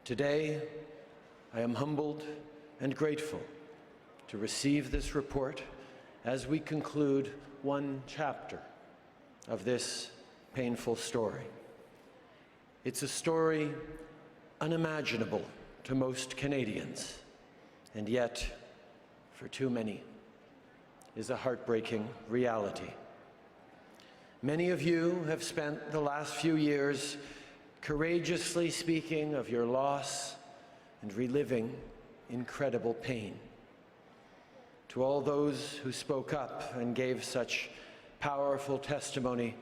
Today, I am humbled and grateful to receive this report as we conclude one chapter of this painful story. It's a story unimaginable to most Canadians, and yet, for too many, is a heartbreaking reality. Many of you have spent the last few years courageously speaking of your loss and reliving incredible pain. To all those who spoke up and gave such powerful testimony,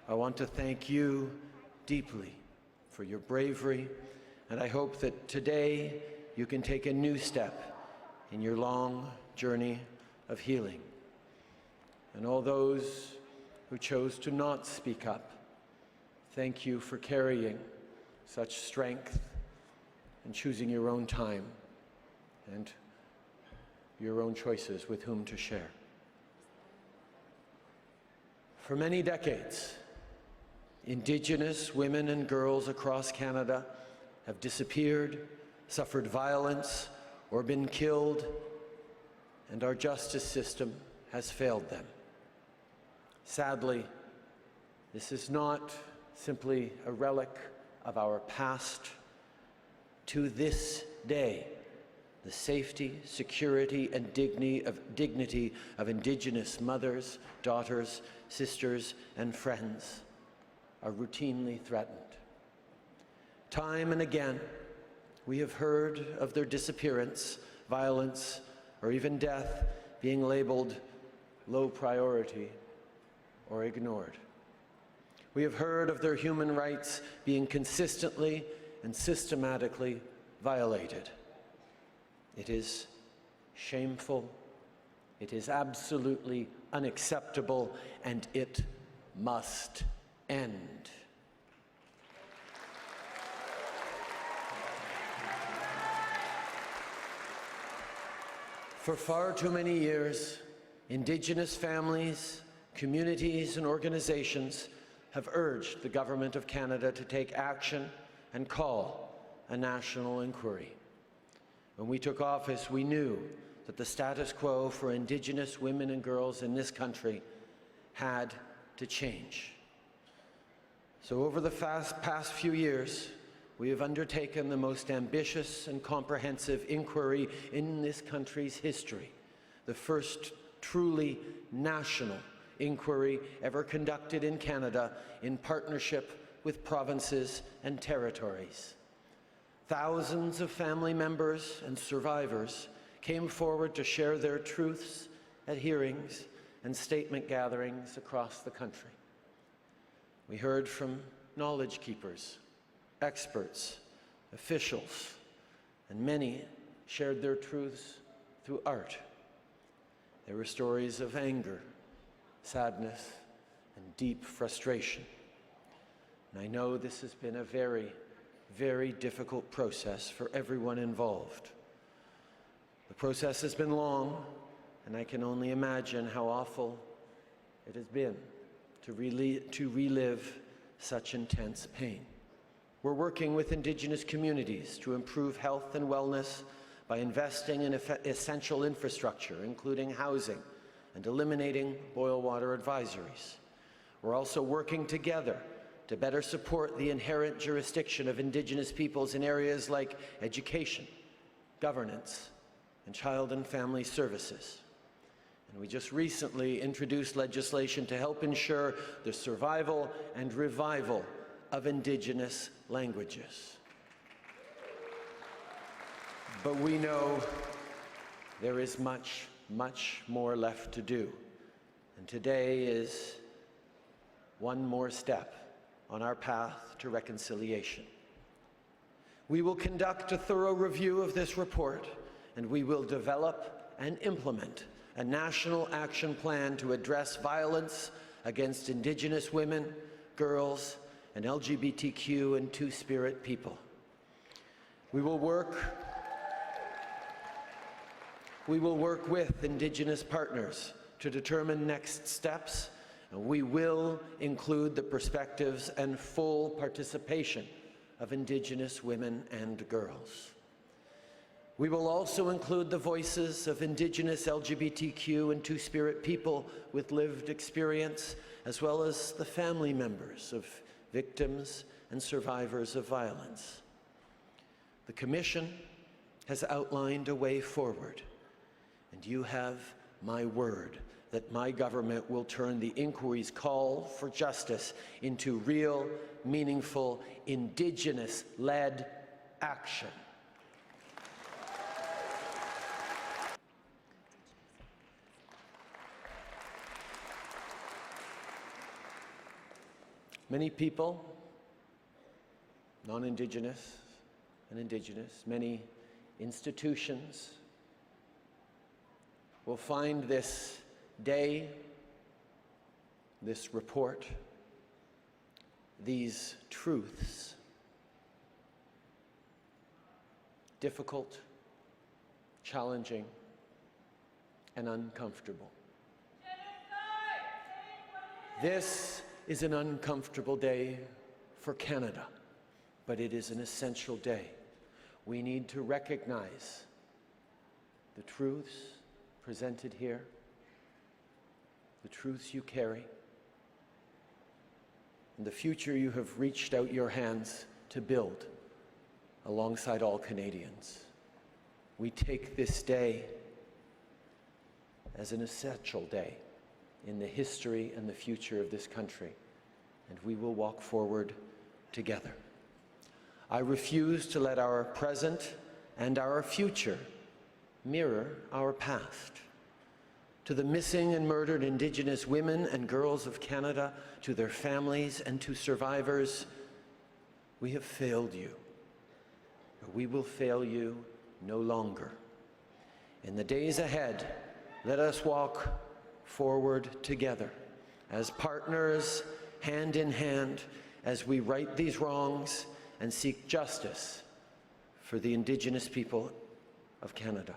I want to thank you deeply for your bravery, and I hope that today you can take a new step in your long journey of healing. And all those who chose to not speak up, thank you for carrying such strength and choosing your own time and your own choices with whom to share. For many decades, Indigenous women and girls across Canada have disappeared, suffered violence, or been killed, and our justice system has failed them. Sadly, this is not simply a relic of our past. To this day, the safety, security, and dignity of Indigenous mothers, daughters, sisters, and friends are routinely threatened. Time and again, we have heard of their disappearance, violence, or even death being labeled low priority or ignored. We have heard of their human rights being consistently and systematically violated. It is shameful, it is absolutely unacceptable, and it must end. For far too many years, Indigenous families, communities, and organizations have urged the Government of Canada to take action and call a national inquiry. When we took office, we knew that the status quo for Indigenous women and girls in this country had to change. So over the past few years, we have undertaken the most ambitious and comprehensive inquiry in this country's history, the first truly national inquiry ever conducted in Canada in partnership with provinces and territories. Thousands of family members and survivors came forward to share their truths at hearings and statement gatherings across the country. We heard from knowledge keepers, experts, officials, and many shared their truths through art. There were stories of anger, sadness, and deep frustration. And I know this has been a very, very difficult process for everyone involved. The process has been long, and I can only imagine how awful it has been to relive such intense pain. We're working with Indigenous communities to improve health and wellness by investing in essential infrastructure, including housing, and eliminating boil water advisories. We're also working together to better support the inherent jurisdiction of Indigenous peoples in areas like education, governance, and child and family services. And we just recently introduced legislation to help ensure the survival and revival of Indigenous languages. But we know there is much, much more left to do. And today is one more step on our path to reconciliation. We will conduct a thorough review of this report, and we will develop and implement a national action plan to address violence against Indigenous women, girls, and LGBTQ and Two-Spirit people. We will work with Indigenous partners to determine next steps, and we will include the perspectives and full participation of Indigenous women and girls. We will also include the voices of Indigenous LGBTQ and Two-Spirit people with lived experience, as well as the family members of victims and survivors of violence. The Commission has outlined a way forward, and you have my word that my government will turn the inquiry's call for justice into real, meaningful, Indigenous-led action. Many people, non-Indigenous and Indigenous, many institutions will find this day, this report, these truths difficult, challenging, and uncomfortable. This is an uncomfortable day for Canada, but it is an essential day. We need to recognize the truths presented here, the truths you carry, and the future you have reached out your hands to build alongside all Canadians. We take this day as an essential day in the history and the future of this country, and we will walk forward together. I refuse to let our present and our future mirror our past. To the missing and murdered Indigenous women and girls of Canada, to their families and to survivors, we have failed you, but we will fail you no longer. In the days ahead, let us walk forward together as partners, hand in hand, as we right these wrongs and seek justice for the Indigenous people of Canada.